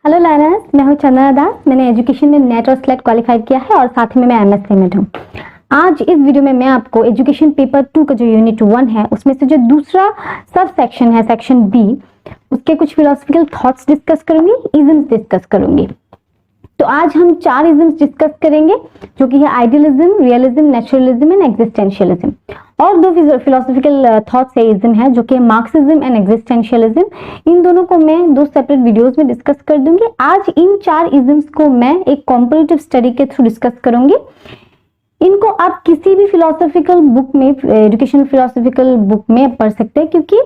Hello learners, मैं हूं चंदना दास। मैंने एजुकेशन में नेट और स्लेट क्वालिफाइड किया है और साथ में मैं एमएस में हूं। आज इस वीडियो में मैं आपको एजुकेशन पेपर 2 का जो यूनिट 1 है उसमें से जो दूसरा सब सेक्शन है, सेक्शन बी, उसके कुछ फिलोसफिकल थॉट्स डिस्कस करूंगी, इजम्स डिस्कस करूंगी। तो आज हम 4 इजम्स डिस्कस करेंगे जो कि है idealism, realism, naturalism and existentialism. और 2 फिलोसफिकल थॉट्स है, इज्म है, जो कि मार्क्सिज्म एंड एग्जिस्टेंशियलिज्म। इन दोनों को मैं 2 सेपरेट वीडियोस में डिस्कस कर दूंगी। आज इन 4 इज्म्स को मैं एक कॉम्परेटिव स्टडी के थ्रू डिस्कस करूंगी। इनको आप किसी भी फिलोसफिकल बुक में, एजुकेशनल फिलोसफिकल बुक में पढ़ सकते हैं, क्योंकि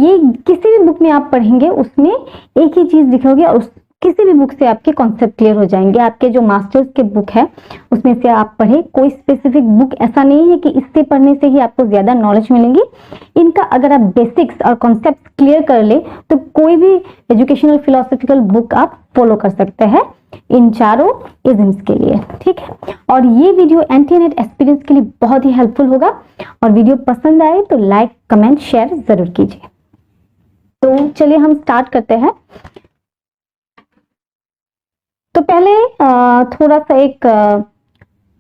ये किसी भी बुक में आप पढ़ेंगे उसमें एक ही चीज लिखोगे और किसी भी बुक से आपके कॉन्सेप्ट क्लियर हो जाएंगे। आपके जो मास्टर्स के बुक है उसमें से आप पढ़े, कोई स्पेसिफिक बुक ऐसा नहीं है कि इससे पढ़ने से ही आपको ज्यादा नॉलेज मिलेगी। इनका अगर आप बेसिक्स और कॉन्सेप्ट क्लियर कर ले तो कोई भी एजुकेशनल फिलोसफिकल बुक आप फॉलो कर सकते हैं इन चारों इजम्स के लिए, ठीक है। और ये वीडियो एंटी-नेट एक्सपीरियंस के लिए बहुत ही हेल्पफुल होगा। और वीडियो पसंद आए तो लाइक, कमेंट, शेयर जरूर कीजिए। तो चलिए हम स्टार्ट करते हैं। तो पहले थोड़ा सा एक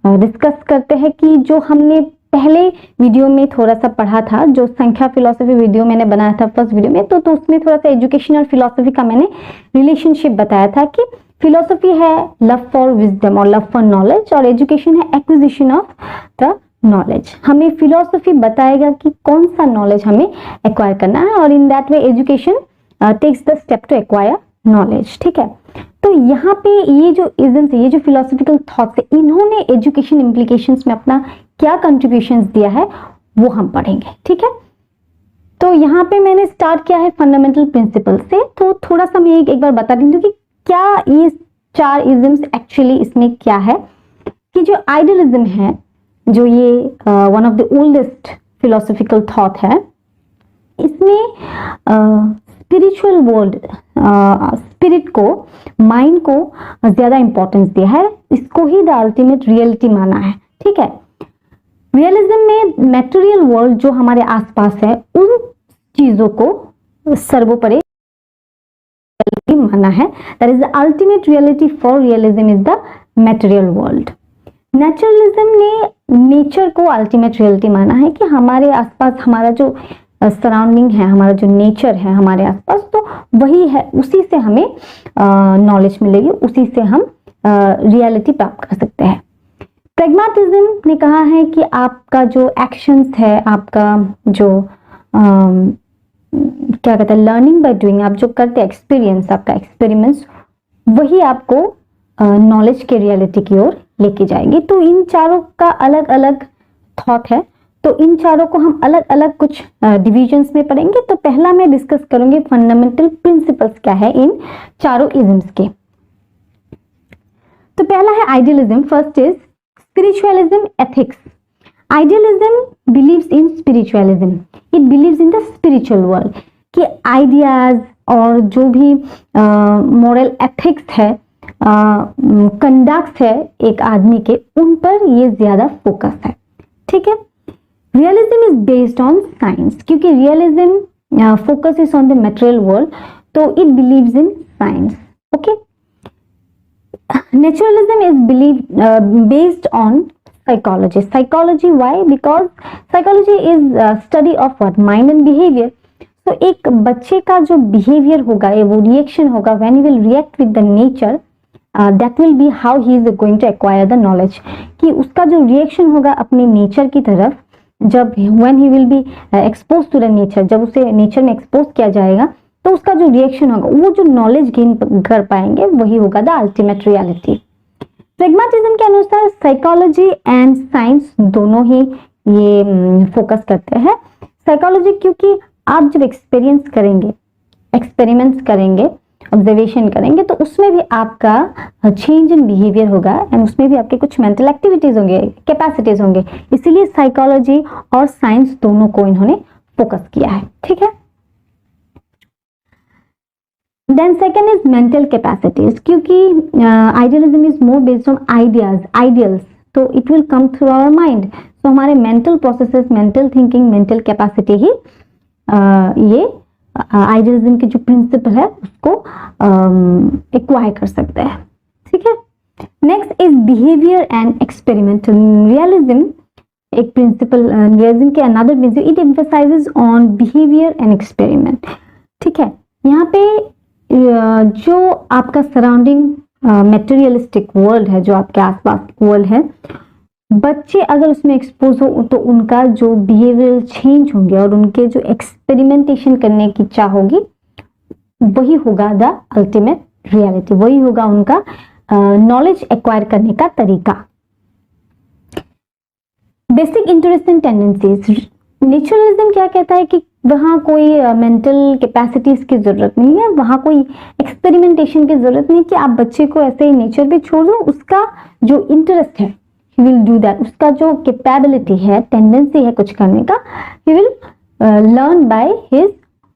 डिस्कस करते हैं कि जो हमने पहले वीडियो में थोड़ा सा पढ़ा था, जो संख्या फिलोसफी वीडियो मैंने बनाया था फर्स्ट वीडियो में, तो उसमें थोड़ा सा एजुकेशन और फिलोसफी का मैंने रिलेशनशिप बताया था कि फिलोसफी है लव फॉर विजडम और लव फॉर नॉलेज, और एजुकेशन है एक्विजिशन ऑफ द नॉलेज। हमें फिलोसफी बताएगा कि कौन सा नॉलेज हमें एक्वायर करना है, और in that way education takes the step to acquire knowledge, ठीक है। तो यहाँ पे ये जो इजम्स है, ये जो फिलोसफिकल थॉट्स है, इन्होंने एजुकेशन इम्प्लीकेशंस में अपना क्या कंट्रीब्यूशंस दिया है वो हम पढ़ेंगे, ठीक है। तो यहाँ पे मैंने स्टार्ट किया है फंडामेंटल प्रिंसिपल से। तो थोड़ा सा मैं एक बार बता दूं कि क्या ये 4 इजम्स एक्चुअली इसमें क्या है। कि जो आइडियलिज्म है, जो ये one of the oldest philosophical thought है, इसमें स्पिरिचुअल वर्ल्ड, स्पिरिट को, माइंड को ज्यादा इंपॉर्टेंस दिया है। इसको ही द अल्टीमेट रियलिटी माना है, ठीक है। रियलिज्म में मैटेरियल वर्ल्ड जो हमारे आसपास है उन चीजों को सर्वोपरि माना है। That is the ultimate reality for realism is the material world. Naturalism ने नेचर को अल्टीमेट रियलिटी माना है कि हमारे आसपास हमारा जो सराउंडिंग है, हमारा जो नेचर है हमारे आसपास, तो वही है, उसी से हमें नॉलेज मिलेगी, उसी से हम रियलिटी प्राप्त कर सकते हैं। प्रैग्मेटिज्म ने कहा है कि आपका जो एक्शंस है, आपका जो क्या कहते हैं, लर्निंग बाय डूइंग, आप जो करते हैं एक्सपीरियंस, आपका एक्सपेरिमेंट्स, वही आपको नॉलेज के रियलिटी की ओर लेके जाएगी। तो इन चारों का अलग अलग थॉट है, तो इन चारों को हम अलग अलग कुछ डिविजन्स में पढ़ेंगे। तो पहला मैं डिस्कस करूंगी फंडामेंटल प्रिंसिपल्स क्या है इन चारों इजम्स के। तो पहला है idealism. First is spiritualism ethics. Idealism believes in spiritualism, it believes in the spiritual world, कि आइडियाज और जो भी मॉरल एथिक्स है, कंडक्ट्स है एक आदमी के, उन पर ये ज्यादा फोकस है, ठीक है। Realism is based on science, क्योंकि realism focus is on the material world, तो it believes in science, okay. Naturalism is based on psychology. Psychology why? Because psychology is study of what, mind and behaviour. तो एक बच्चे का जो behaviour होगा, वो reaction होगा, when he will react with the nature, that will be how he is going to acquire the knowledge. कि उसका जो रिएक्शन होगा अपने नेचर की तरफ, जब when he will be exposed to the nature, जब उसे नेचर में एक्सपोज किया जाएगा, तो उसका जो रिएक्शन होगा, वो जो नॉलेज गेन कर पाएंगे, वही होगा द अल्टीमेट रियलिटी। प्रैग्मेटिज्म के अनुसार साइकोलॉजी एंड साइंस दोनों ही ये फोकस करते हैं। साइकोलॉजी क्योंकि आप जब एक्सपीरियंस करेंगे, एक्सपेरिमेंट्स करेंगे, ऑब्जर्वेशन करेंगे, तो उसमें भी आपका चेंज इन बिहेवियर होगा, एंड उसमें भी आपके कुछ मेंटल एक्टिविटीज होंगे, कैपेसिटीज होंगे। इसीलिए साइकोलॉजी और साइंस दोनों को इन्होंने फोकस किया है, ठीक है। Then second is mental capacities, क्योंकि idealism is more based on ideas, ideals, तो it will come through our mind. तो हमारे mental processes, mental thinking, mental capacity ही ये आइडियलिज्म के जो प्रिंसिपल है उसको एक्वायर कर सकता है। ठीक है, next is behaviour and experiment. Realism एक प्रिंसिपल, रियलिज्म के another principle, it emphasises on behaviour and experiment. ठीक है, यहाँ पे जो आपका सराउंडिंग मटेरियलिस्टिक वर्ल्ड है, जो आपके आसपास वर्ल्ड है, बच्चे अगर उसमें एक्सपोज हो तो उनका जो बिहेवियरल चेंज होंगे और उनके जो एक्सपेरिमेंटेशन करने की चाह होगी, वही होगा द अल्टीमेट रियलिटी, वही होगा उनका नॉलेज एक्वायर करने का तरीका। Basic interest and tendencies. Naturalism क्या कहता है कि वहां कोई मेंटल कैपेसिटीज की जरूरत नहीं है, वहां कोई एक्सपेरिमेंटेशन की जरूरत नहीं कि आप बच्चे को ऐसे ही नेचर पे छोड़ दो, उसका जो इंटरेस्ट है he will do that, उसका जो कैपेबिलिटी है, टेंडेंसी है कुछ करने का, he will learn by his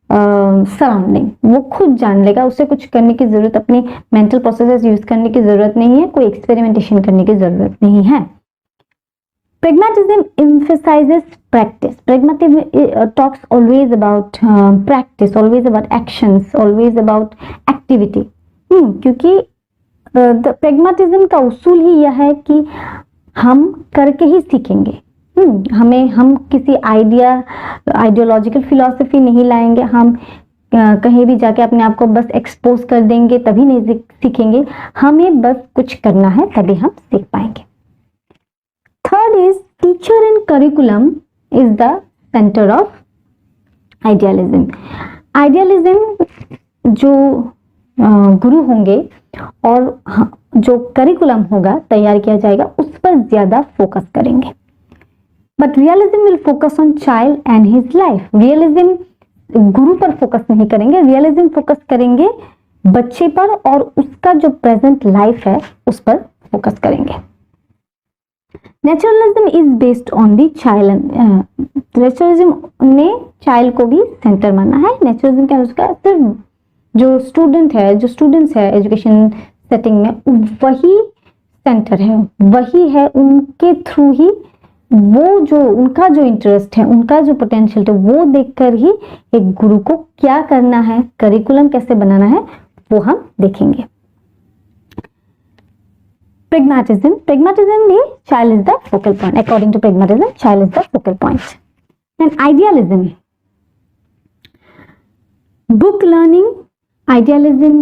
surrounding, वो खुद जान लेगा, उसे कुछ करने की जरूरत, अपनी मेंटल प्रोसेसेस यूज करने की जरूरत नहीं है, कोई एक्सपेरिमेंटेशन करने की जरूरत नहीं है। Pragmatism emphasizes practice. Pragmatism talks always about practice, always about actions, always about activity. क्योंकि pragmatism का उसूल ही यह है कि हम करके ही सीखेंगे। हम किसी आइडियोलॉजिकल फिलॉसफी नहीं लाएंगे, हम कहीं भी जाके अपने आप को बस एक्सपोज कर देंगे तभी नहीं सीखेंगे, हमें बस कुछ करना है तभी हम सीख पाएंगे। Third is teacher and curriculum is the centre of idealism. Idealism जो गुरु होंगे और जो करिकुलम होगा तैयार किया जाएगा उस पर ज्यादा फोकस करेंगे। But realism will focus on child and his life. Realism गुरु पर फोकस नहीं करेंगे, रियलिज्म फोकस करेंगे बच्चे पर और उसका जो प्रेजेंट लाइफ है उस पर फोकस करेंगे। Naturalism is based on the child. Naturalism ने चाइल्ड को भी सेंटर माना है। नेचुरलिज्म क्या है, उसका सिर्फ जो स्टूडेंट्स है एजुकेशन सेटिंग में वही सेंटर है, वही है, उनके थ्रू ही वो जो उनका जो इंटरेस्ट है, उनका जो पोटेंशियल है, वो देखकर ही एक गुरु को क्या करना है, करिकुलम कैसे बनाना है, वो हम देखेंगे। Pragmatism में child is the focal point. According to pragmatism, child is the focal point. Then idealism. Book learning. Idealism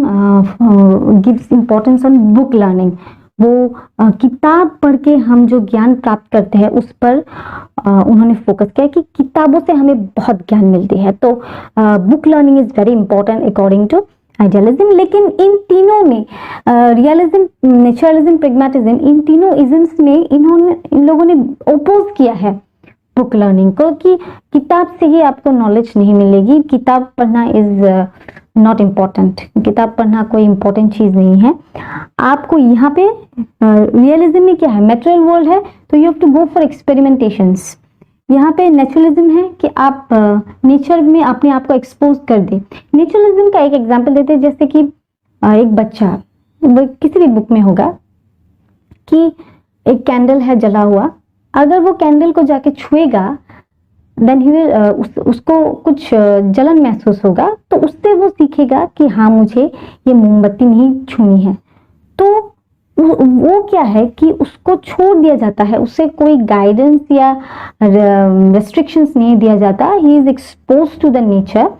gives importance on book learning. वो किताब पढ़ के हम जो ज्ञान प्राप्त करते हैं उस पर उन्होंने फोकस किया कि किताबों से हमें बहुत ज्ञान मिलती है, तो book learning is very important according to idealism. लेकिन इन तीनों में रियलिज्म, नेचुरलिज्म, प्रेगमेटिज्म, इन तीनों इज्म्स में इन लोगों ने ओपोज किया है बुक लर्निंग को कि किताब से ही आपको नॉलेज नहीं मिलेगी, किताब पढ़ना इज नॉट इम्पॉर्टेंट, किताब पढ़ना कोई इम्पोर्टेंट चीज नहीं है। आपको यहाँ पे रियलिज्म में क्या है, मेटेरियल वर्ल्ड है तो you have to go for experimentations. यहाँ पे नेचुरलिज्म है कि आप नेचर में अपने आप को एक्सपोज कर दे। नेचुरलिज्म का एक एग्जांपल देते हैं, जैसे कि एक बच्चा, किसी भी बुक में होगा कि एक कैंडल है जला हुआ, अगर वो कैंडल को जाके छुएगा देन ही विल उसको कुछ जलन महसूस होगा, तो उससे वो सीखेगा कि हाँ मुझे ये मोमबत्ती नहीं छूनी है। तो वो क्या है कि उसको छोड़ दिया जाता है, उसे कोई गाइडेंस या रेस्ट्रिक्शंस नहीं दिया जाता, he is expose to the nature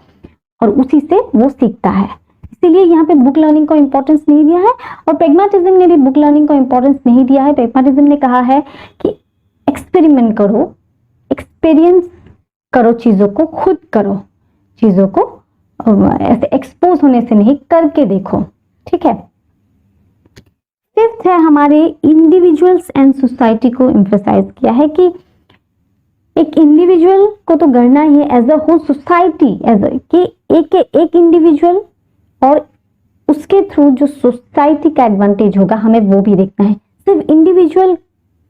और उसी से वो सीखता है। इसीलिए यहाँ पे बुक लर्निंग को इंपॉर्टेंस नहीं दिया है और प्रेगमेटिज्म ने भी बुक लर्निंग को इंपॉर्टेंस नहीं दिया है। प्रेगमेटिज्म ने कहा है कि एक्सपेरिमेंट करो, एक्सपीरियंस करो, चीजों को खुद करो, चीजों को ऐसे एक्सपोज होने से नहीं, करके देखो। ठीक है, फिफ्थ है हमारे इंडिविजुअल्स एंड सोसाइटी को एम्फसाइज किया है कि एक इंडिविजुअल को तो गढ़ना ही है as a whole society, as कि एक इंडिविजुअल और उसके थ्रू जो सोसाइटी का एडवांटेज होगा हमें वो भी देखना है। सिर्फ इंडिविजुअल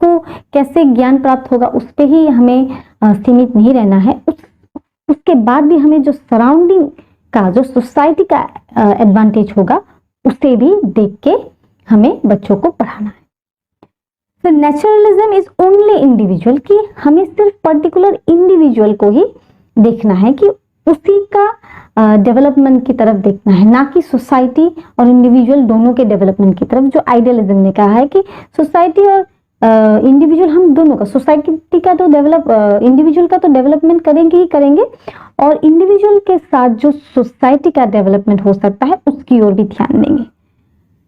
को कैसे ज्ञान प्राप्त होगा उस पे ही हमें सीमित नहीं रहना है, उसके बाद भी हमें जो सराउंडिंग का, जो सोसाइटी का एडवांटेज होगा उसे भी देख के हमें बच्चों को पढ़ाना है। तो नेचुरलिज्म इज ओनली इंडिविजुअल, कि हमें सिर्फ पर्टिकुलर इंडिविजुअल को ही देखना है कि उसी का डेवलपमेंट की तरफ देखना है, ना कि सोसाइटी और इंडिविजुअल दोनों के डेवलपमेंट की तरफ। जो आइडियलिज्म ने कहा है कि सोसाइटी और इंडिविजुअल, हम दोनों का, सोसाइटी का तो डेवलप, इंडिविजुअल का तो डेवलपमेंट करेंगे ही करेंगे, और इंडिविजुअल के साथ जो सोसाइटी का डेवलपमेंट हो सकता है उसकी ओर भी ध्यान देंगे।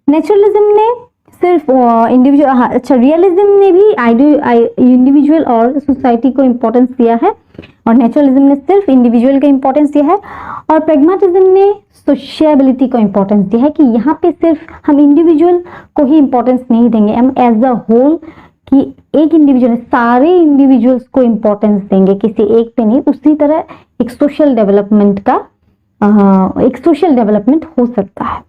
नेचुरलिज्म ने सिर्फ इंडिविजुअल, अच्छा, रियलिज्म ने भी इंडिविजुअल और सोसाइटी को इंपॉर्टेंस दिया है, और नेचुरलिज्म ने सिर्फ इंडिविजुअल को इंपॉर्टेंस दिया है, और प्रैग्मेटिज्म ने सोशियबिलिटी को इंपॉर्टेंस दिया है कि यहाँ पे सिर्फ हम इंडिविजुअल को ही इंपॉर्टेंस नहीं देंगे, हम एज अ होल, कि एक इंडिविजुअल, सारे इंडिविजुअल्स को इंपॉर्टेंस देंगे, किसी एक पे नहीं। उसी तरह एक सोशल डेवलपमेंट का एक सोशल डेवलपमेंट हो सकता है।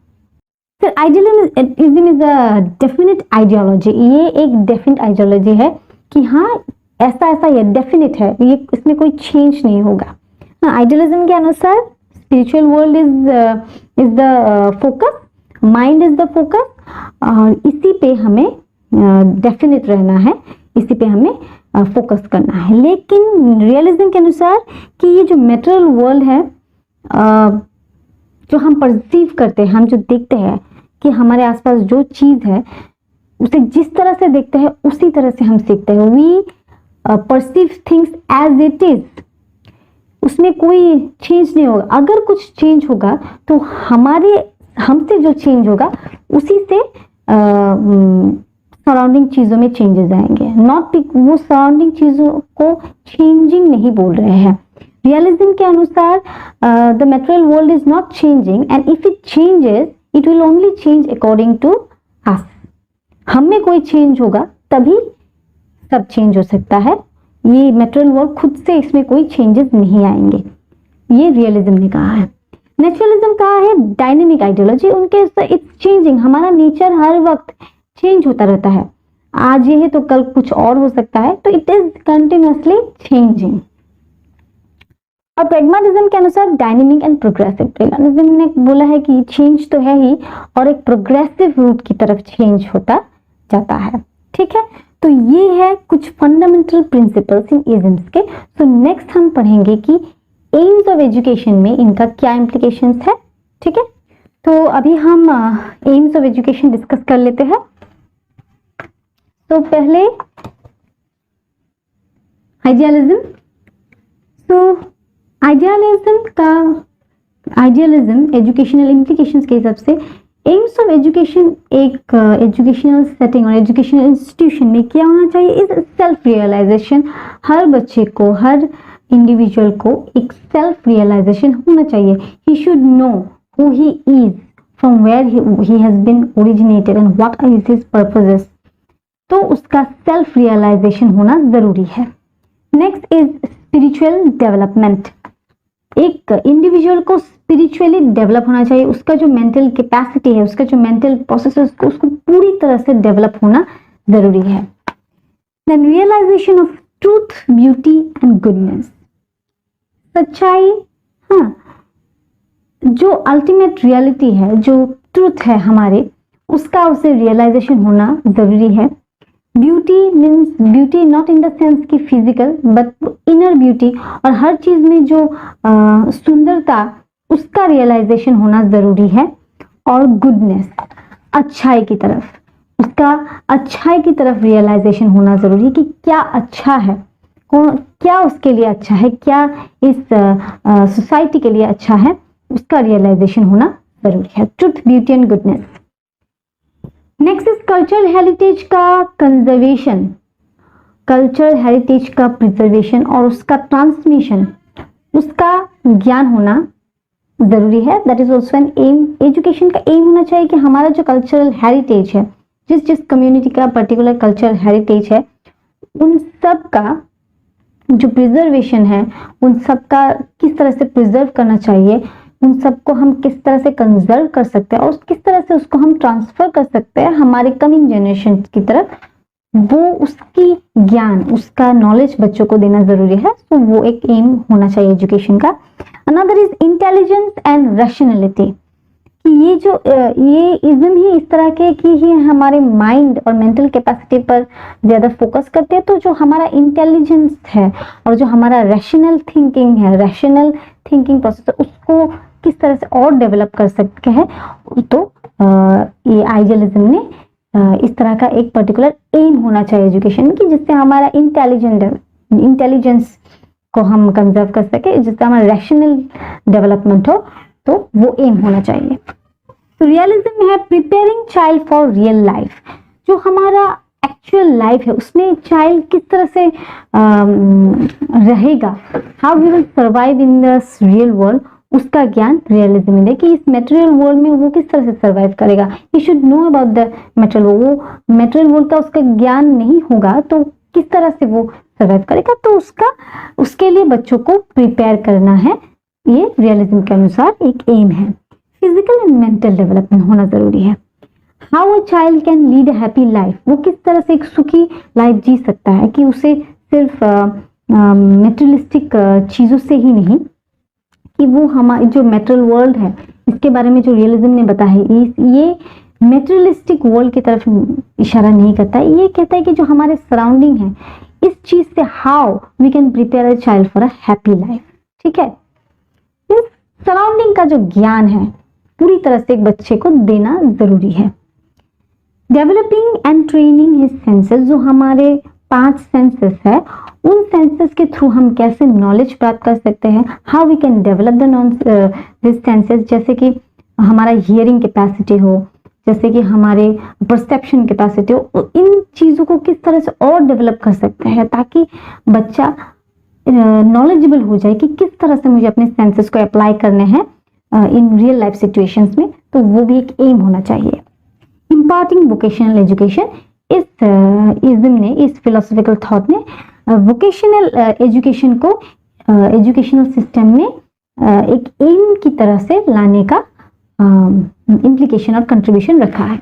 फिर idealism is a definite ideology, ये एक डेफिनेट आइडियोलॉजी है कि हाँ ऐसा ऐसा ये डेफिनेट है, ये इसमें कोई चेंज नहीं होगा। आइडियलिज्म के अनुसार spiritual world is the focus, mind is the focus, और इसी पे हमें डेफिनेट रहना है, इसी पे हमें फोकस करना है। लेकिन रियलिज्म के अनुसार कि ये जो मेटेरियल वर्ल्ड है, जो हम परसीव करते हैं, हम जो देखते हैं कि हमारे आसपास जो चीज है उसे जिस तरह से देखते हैं उसी तरह से हम सीखते हैं। We perceive things as it is, उसमें कोई चेंज नहीं होगा। अगर कुछ चेंज होगा तो हमसे जो चेंज होगा उसी से सराउंडिंग चीजों में चेंजेस आएंगे। नॉट, वो सराउंडिंग चीजों को चेंजिंग नहीं बोल रहे हैं। रियलिज्म के अनुसार the material world is not changing, and if it changes it will only change according to us. हम में कोई चेंज होगा तभी सब चेंज हो सकता है। ये मेटेरियल वर्ल्ड खुद से, इसमें कोई चेंजेस नहीं आएंगे, ये रियलिज्म ने कहा है। नेचुरलिज्म कहा है डायनेमिक आइडियोलॉजी, उनके इट्स चेंजिंग, हमारा नेचर हर वक्त चेंज होता रहता है, आज ये है तो कल कुछ और हो सकता है, तो इट इज कंटिन्यूअसली चेंजिंग। और प्रैग्मेटिज्म के अनुसार डायनेमिक एंड प्रोग्रेसिव, प्रैग्मेटिज्म ने बोला है कि चेंज तो है ही और एक प्रोग्रेसिव रूट की तरफ चेंज होता जाता है। ठीक है, तो ये है कुछ फंडामेंटल प्रिंसिपल्स इन इज्म्स के। सो नेक्स्ट हम पढ़ेंगे कि एम्स ऑफ एजुकेशन में इनका क्या इम्प्लीकेशंस है। ठीक है, तो अभी हम एम्स ऑफ एजुकेशन डिस्कस कर लेते हैं। तो पहले आइडियलिज्म। सो आइडियलिज्म एजुकेशनल इम्प्लीकेशंस के हिसाब से एम्स ऑफ एजुकेशन, एक एजुकेशनल सेटिंग और एजुकेशनल इंस्टीट्यूशन में क्या होना चाहिए, इज सेल्फ रियलाइजेशन। हर बच्चे को, हर इंडिविजुअल को एक सेल्फ रियलाइजेशन होना चाहिए। He should know who he is, from where he has been originated and what are his purposes. तो उसका सेल्फ रियलाइजेशन होना जरूरी है। Next is spiritual development. एक इंडिविजुअल को स्पिरिचुअली डेवलप होना चाहिए, उसका जो मेंटल कैपेसिटी है, उसका जो मेंटल प्रोसेस है, उसको पूरी तरह से डेवलप होना जरूरी है। Then realisation of truth, beauty and goodness, सच्चाई, हाँ, जो अल्टीमेट रियलिटी है, जो ट्रूथ है हमारे, उसका उसे रियलाइजेशन होना जरूरी है। Beauty means beauty not in the sense की फिजिकल बट इनर ब्यूटी, और हर चीज में जो सुंदरता, उसका रियलाइजेशन होना जरूरी है। और गुडनेस, अच्छाई की तरफ, उसका अच्छाई की तरफ रियलाइजेशन होना जरूरी है कि क्या अच्छा है, क्या उसके लिए अच्छा है, क्या इस सोसाइटी के लिए अच्छा है, उसका रियलाइजेशन होना जरूरी है। Truth, beauty and goodness. Next is cultural heritage का कंजर्वेशन, कल्चरल हेरिटेज का प्रिजर्वेशन और उसका ट्रांसमिशन, उसका ज्ञान होना जरूरी है। That is also an aim. Education का एम होना चाहिए कि हमारा जो कल्चरल हेरिटेज है, जिस कम्युनिटी का पर्टिकुलर कल्चरल हेरिटेज है, उन सब का जो प्रिजर्वेशन है, उन सब का किस तरह से प्रिजर्व करना चाहिए, उन सबको हम किस तरह से कंजर्व कर सकते हैं और किस तरह से उसको हम ट्रांसफर कर सकते हैं हमारे कमिंग जनरेशन की तरफ, वो उसकी ज्ञान, उसका नॉलेज बच्चों को देना जरूरी है। तो वो एक एम होना चाहिए एजुकेशन का। Another is intelligence and rationality, कि ये इज्म ही इस तरह के कि ही हमारे माइंड और मेंटल कैपेसिटी पर ज्यादा फोकस करते हैं। तो जो हमारा इंटेलिजेंस है और जो हमारा रैशनल थिंकिंग है, रैशनल थिंकिंग प्रोसेस उसको किस तरह से और डेवलप कर सकते हैं, तो ये आइडियलिज्म ने इस तरह का एक पर्टिकुलर एम होना चाहिए एजुकेशन में, कि जिससे हमारा इंटेलिजेंस को हम कंजर्व कर सके, जिससे हमारा रैशनल डेवलपमेंट हो, तो वो एम होना चाहिए। तो रियलिज्म में है preparing child for real life, जो हमारा एक्चुअल लाइफ है उसमें चाइल्ड किस तरह से रहेगा, how we will survive in this real world, उसका ज्ञान रियलिज्म में है कि इस मटेरियल वर्ल्ड में वो किस तरह से सर्वाइव करेगा। ही should know about the material world, वो मटेरियल वर्ल्ड का उसका ज्ञान नहीं होगा तो किस तरह से वो सर्वाइव करेगा, तो उसके लिए बच्चों को प्रिपेयर करना है, ये रियलिज्म के अनुसार एक एम है। फिजिकल एंड मेंटल डेवलपमेंट होना जरूरी है। How a child can lead a happy life, वो किस तरह से एक सुखी लाइफ जी सकता है, कि उसे सिर्फ मेटेरियलिस्टिक चीजों से ही नहीं, कि वो हमारी जो मेटेरियल वर्ल्ड है इसके बारे में जो रियलिज्म ने बताया है, ये मेटेरियलिस्टिक वर्ल्ड की तरफ इशारा नहीं करता है, ये कहता है कि जो हमारे सराउंडिंग है इस चीज से how we can prepare a child for a happy life. ठीक है, इस सराउंडिंग का जो ज्ञान है पूरी तरह से एक बच्चे को देना जरूरी है। Developing and training his senses, जो हमारे 5 सेंसेस है, उन सेंसेस के थ्रू हम कैसे नॉलेज प्राप्त कर सकते हैं, how we can develop this senses, जैसे कि हमारा हियरिंग कैपेसिटी हो, जैसे कि हमारे परसेप्शन कैपेसिटी हो, इन चीजों को किस तरह से और डेवलप कर सकते हैं ताकि बच्चा नॉलेजेबल हो जाए कि किस तरह से मुझे अपने सेंसेस को अप्लाई करने हैं इन रियल लाइफ सिचुएशंस में, तो वो भी एक एम होना चाहिए। इम्पार्टिंग वोकेशनल एजुकेशन, इस इज्म ने, इस फिलोसॉफिकल थॉट ने वोकेशनल एजुकेशन को एजुकेशनल सिस्टम में एक एम की तरह से लाने का इम्प्लीकेशन और कंट्रीब्यूशन रखा है।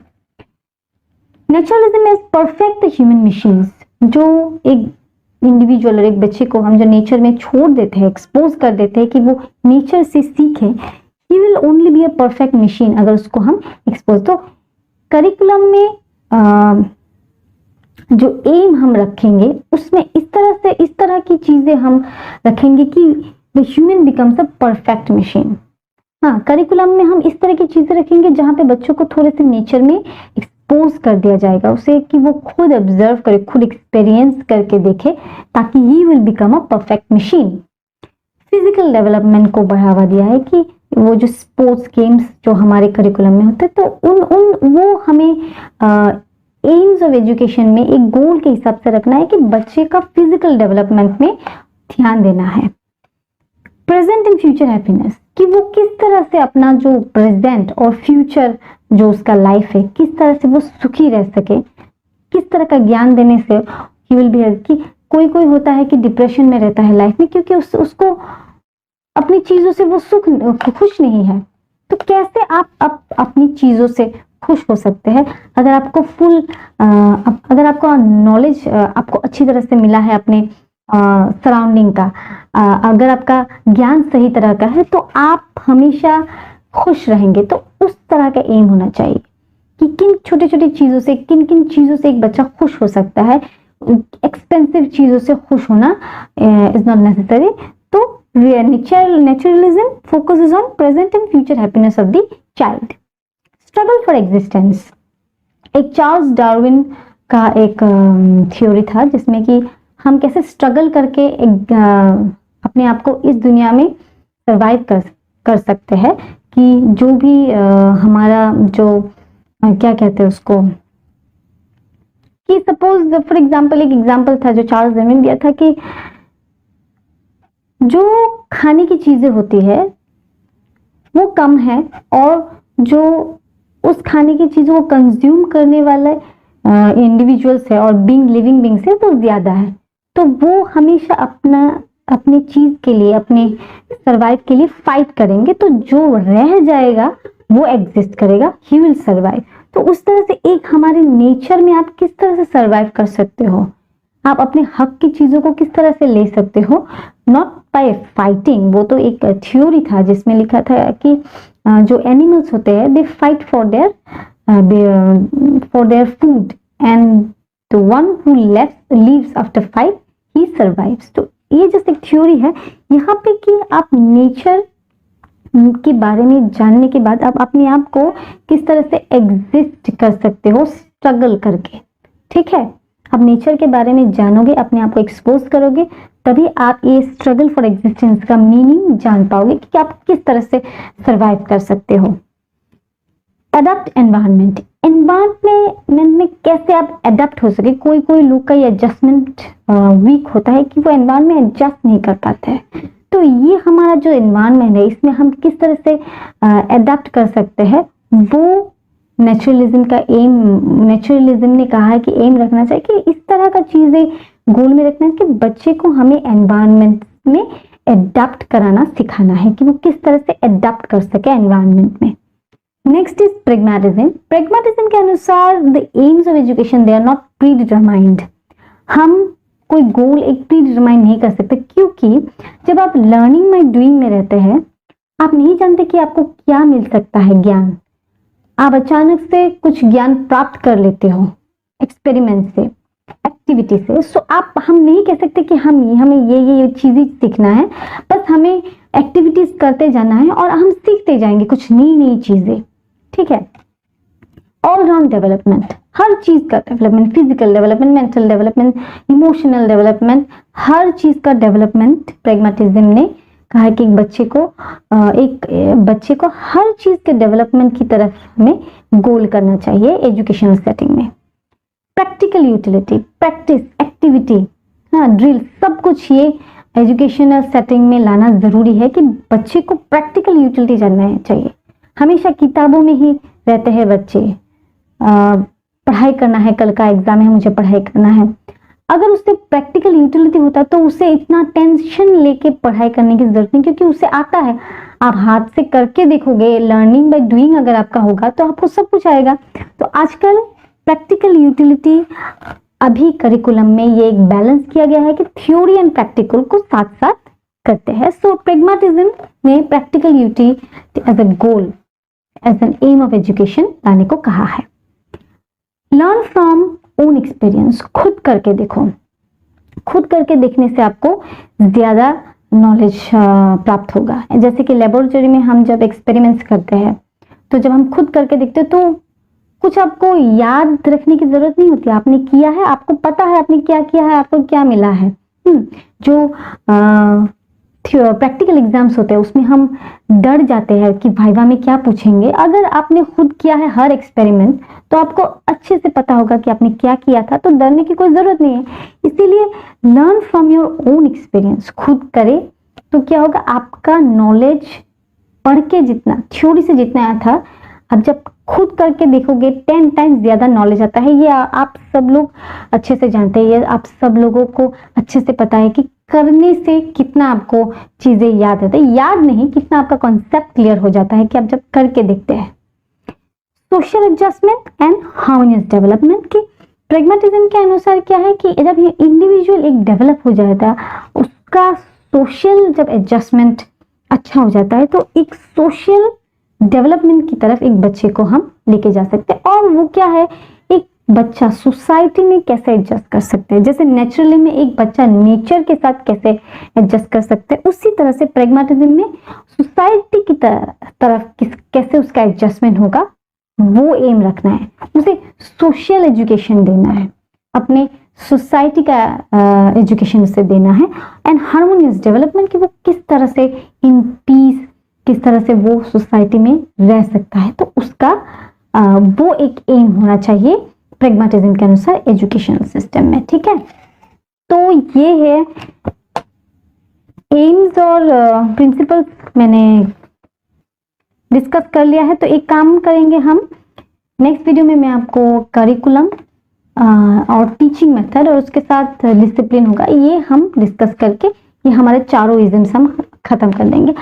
Naturalism is perfect human machines, जो एक इंडिविजुअल और एक बच्चे को हम जो नेचर में छोड़ देते हैं, एक्सपोज कर देते हैं कि वो नेचर से सीखे, he will only be a perfect machine अगर उसको हम एक्सपोज। तो करिकुलम में जो एम हम रखेंगे उसमें इस तरह की चीजें हम रखेंगे कि the human becomes a perfect machine. हाँ, करिकुलम में हम इस तरह की चीजें रखेंगे जहां पे बच्चों को थोड़े से नेचर में एक्सपोज कर दिया जाएगा, उसे कि वो खुद ऑब्जर्व करे, खुद एक्सपीरियंस करके देखे, ताकि he will become a perfect machine. Physical development को बढ़ावा दिया है कि वो जो स्पोर्ट्स गेम्स जो हमारे करिकुलम में होते हैं, तो वो हमें एम्स ऑफ एजुकेशन में एक गोल के हिसाब से रखना है कि बच्चे का फिजिकल डेवलपमेंट में ध्यान देना है। प्रेजेंट एंड फ्यूचर हैप्पीनेस, कि वो किस तरह से अपना जो प्रेजेंट और फ्यूचर जो उसका लाइफ है किस तरह से वो सुखी रह सके, किस तरह का ज्ञान देने से ही विल बी। कि कोई होता है कि डिप्रेशन में रहता है लाइफ में क्योंकि उसको अपनी चीजों से वो खुश नहीं है, तो कैसे आप अपनी चीजों से खुश हो सकते हैं अगर आपको अगर आपका नॉलेज आपको अच्छी तरह से मिला है अपने सराउंडिंग का, अगर आपका ज्ञान सही तरह का है तो आप हमेशा खुश रहेंगे। तो उस तरह का एम होना चाहिए कि किन छोटी छोटी चीजों से, किन किन चीजों से एक बच्चा खुश हो सकता है। एक्सपेंसिव चीजों से खुश होना इज नॉट नेसेसरी। तो naturalism focuses on present and future happiness of the child. Struggle for existence, एक चार्ल्स डार्विन का एक थ्योरी था जिसमें कि हम कैसे स्ट्रगल करके अपने आप को इस दुनिया में सर्वाइव कर सकते हैं, कि जो भी हमारा जो क्या कहते हैं उसको, कि सपोज फॉर एग्जांपल एक एग्जांपल था जो चार्ल्स डार्विन दिया था कि जो खाने की चीजें होती है वो कम है और जो उस खाने की चीजों को कंज्यूम करने वाले इंडिविजुअल्स है और लिविंग बींग्स है वो ज्यादा है, तो वो हमेशा अपनी चीज के लिए, अपने सरवाइव के लिए फाइट करेंगे, तो जो रह जाएगा वो एग्जिस्ट करेगा, ही विल सर्वाइव। तो उस तरह से एक हमारे नेचर में आप किस तरह से सर्वाइव कर सकते हो, आप अपने हक की चीजों को किस तरह से ले सकते हो, नॉट बाय फाइटिंग। वो तो एक थ्योरी था जिसमें लिखा था कि जो एनिमल्स होते हैं they fight for their food and the one who leaves after fight he survives. तो ये जस्ट एक थ्योरी है यहाँ पे कि आप नेचर के बारे में जानने के बाद आप अपने आप को किस तरह से एग्जिस्ट कर सकते हो स्ट्रगल करके। ठीक है, आप नेचर के बारे में जानोगे, अपने आप को एक्सपोज करोगे, तभी आप ये स्ट्रगल फॉर एग्जिस्टेंस का मीनिंग जान पाओगे कि आप किस तरह से सरवाइव कर सकते हो। अडॉप्ट एनवायरनमेंट, एनवायरनमेंट में कैसे आप अडॉप्ट हो सके। कोई कोई लोग का ये एडजस्टमेंट वीक होता है कि वो एनवायरनमेंट एडजस्ट नहीं कर पाते हैं। तो ये हमारा जो एनवायरनमेंट है इसमें हम किस तरह से अडॉप्ट कर सकते हैं, वो नेचुरलिज्म का एम, नेचुरलिज्म ने कहा है कि एम रखना चाहिए कि इस तरह का चीजें गोल में रखना है कि बच्चे को हमें एनवायरनमेंट में अडॉप्ट कराना सिखाना है कि वो किस तरह से अडॉप्ट कर सके एनवायरनमेंट में। Next is प्रेग्मेटिज्म। प्रेग्मेटिज्म के अनुसार the aims of education they are not predetermined. हम कोई गोल एक प्री डिटरमाइन नहीं कर सकते, क्योंकि जब आप लर्निंग बाय डूइंग में रहते हैं आप नहीं जानते कि आपको क्या मिल सकता है ज्ञान। आप अचानक से कुछ ज्ञान प्राप्त कर लेते हो एक्सपेरिमेंट से, एक्टिविटी से। सो आप हम नहीं कह सकते कि हमें ये चीजें सीखना है, बस हमें एक्टिविटीज करते जाना है और हम सीखते जाएंगे कुछ नई नई चीजें। ठीक है, ऑलराउंड डेवलपमेंट, हर चीज का development, physical development, mental development, emotional development, हर चीज का डेवलपमेंट प्रेग्मेटिज्म ने कहा है कि एक बच्चे को हर चीज के डेवलपमेंट की तरफ हमें गोल करना चाहिए एजुकेशनल सेटिंग में। Practical utility, practice, activity, drill, सब कुछ ये एजुकेशनल सेटिंग में लाना जरूरी है कि बच्चे को प्रैक्टिकल यूटिलिटी जानना चाहिए। हमेशा किताबों में ही रहते हैं बच्चे, पढ़ाई करना है, कल का एग्जाम है, मुझे पढ़ाई करना है। अगर उससे प्रैक्टिकल यूटिलिटी होता तो उसे इतना टेंशन लेके पढ़ाई करने की जरूरत नहीं, क्योंकि उसे आता है। आप हाथ से करके देखोगे, लर्निंग बाय डूइंग अगर आपका होगा तो आपको सब कुछ आएगा। तो आजकल प्रैक्टिकल यूटिलिटी अभी करिकुलम में ये एक बैलेंस किया गया है कि थ्योरी एंड प्रैक्टिकल को साथ साथ करते हैं। सो प्रेग्मेटिज्म ने practical utility as a goal, as an aim of education लाने को कहा है। लर्न फ्रॉम ओन एक्सपीरियंस, खुद करके देखो। खुद करके देखने से आपको ज्यादा नॉलेज प्राप्त होगा। जैसे कि लेबोरेटरी में हम जब एक्सपेरिमेंट्स करते हैं तो जब हम खुद करके देखते हैं तो कुछ आपको याद रखने की जरूरत नहीं होती। आपने किया है, आपको पता है आपने क्या किया है, आपको क्या मिला है। जो प्रैक्टिकल एग्जाम्स होते हैं उसमें हम डर जाते हैं कि वाइवा में क्या पूछेंगे। अगर आपने खुद किया है हर एक्सपेरिमेंट तो आपको अच्छे से पता होगा कि आपने क्या किया था, तो डरने की कोई जरूरत नहीं है। इसीलिए learn from your own experience, खुद करे तो क्या होगा, आपका नॉलेज पढ़ के जितना, थ्योरी से जितना आया था, अब जब खुद करके देखोगे 10 टाइम्स ज्यादा नॉलेज आता है। ये आप सब लोग अच्छे से जानते हैं, ये आप सब लोगों को अच्छे से पता है कि करने से कितना आपको चीजें याद रहता है। याद नहीं, कितना आपका कॉन्सेप्ट क्लियर हो जाता है कि आप जब करके देखते हैं। Social adjustment and harmonious development की प्रेग्मेटिज्म के अनुसार क्या है कि जब ये इंडिविजुअल एक डेवलप हो जाता है, उसका सोशल जब एडजस्टमेंट अच्छा हो जाता है तो एक सोशल डेवलपमेंट की तरफ एक बच्चे को हम लेके जा सकते हैं। और वो क्या है, एक बच्चा सोसाइटी में कैसे एडजस्ट कर सकते हैं। जैसे नेचुरली में एक बच्चा नेचर के साथ कैसे एडजस्ट कर सकते हैं, उसी तरह से प्रेग्मेटिज्म में सोसाइटी की तरफ कैसे उसका एडजस्टमेंट होगा, वो एम रखना है। उसे सोशल एजुकेशन देना है, अपने सोसाइटी का एजुकेशन उसे देना है। एंड हार्मोनियस डेवलपमेंट की वो किस तरह से इन पीस, किस तरह से वो सोसाइटी में रह सकता है, तो उसका वो एक एम होना चाहिए प्रेग्मेटिज्म के अनुसार एजुकेशन सिस्टम में। ठीक है, तो ये है एम्स और प्रिंसिपल्स मैंने डिस्कस कर लिया है। तो एक काम करेंगे हम, नेक्स्ट वीडियो में मैं आपको करिकुलम और टीचिंग मेथड और उसके साथ डिसिप्लिन होगा, ये हम डिस्कस करके ये हमारे चारों इजम्स हम खत्म कर देंगे।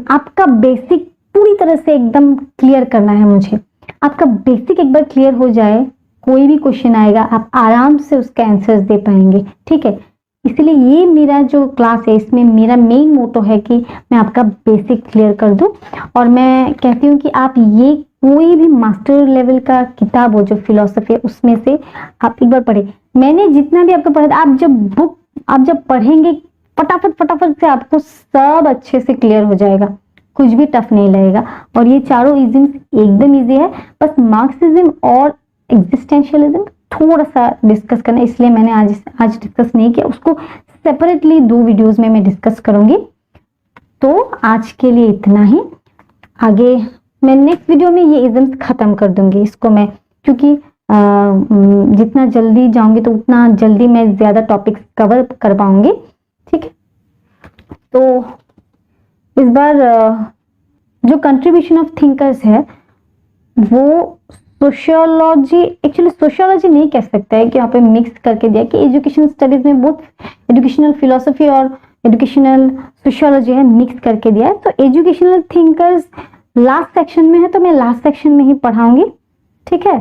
आपका बेसिक पूरी तरह से एकदम क्लियर करना है मुझे। आपका बेसिक एक बार क्लियर हो जाए, कोई भी क्वेश्चन आएगा आप आराम से उसका आंसर्स दे पाएंगे। ठीक है, इसलिए ये मेरा जो क्लास है इसमें मेरा मेन मोटो है कि मैं आपका बेसिक क्लियर कर दूं। और मैं कहती हूँ कि आप ये कोई भी मास्टर लेवल का किताब हो जो फिलोसफी है उसमें से आप एक बार पढ़े। मैंने जितना भी आपको पढ़ा, आप जब पढ़ेंगे फटाफट फटाफट से आपको सब अच्छे से क्लियर हो जाएगा, कुछ भी टफ नहीं लगेगा। और ये चारों इज्म्स एकदम इजी है, बस मार्क्सिज्म और एग्जिस्टेंशियलिज्म थोड़ा सा डिस्कस करना, इसलिए मैंने आज डिस्कस नहीं किया, उसको सेपरेटली 2 वीडियोस में मैं डिस्कस करूंगी। तो आज के लिए इतना ही, आगे मैं नेक्स्ट वीडियो में ये इज्म्स खत्म कर दूंगी इसको मैं, क्योंकि जितना जल्दी जाऊंगी तो उतना जल्दी मैं ज्यादा टॉपिक्स कवर कर पाऊंगी, ठीक है। तो इस बार जो कंट्रीब्यूशन ऑफ थिंकर्स है वो सोशियोलॉजी, एक्चुअली सोशियोलॉजी नहीं कह सकता है कि यहाँ पे मिक्स करके दिया कि एजुकेशन स्टडीज में बहुत एजुकेशनल फिलोसफी और एजुकेशनल सोशियोलॉजी है, मिक्स करके दिया है। तो एजुकेशनल थिंकर्स लास्ट सेक्शन में है, तो मैं लास्ट सेक्शन में ही पढ़ाऊंगी, ठीक है।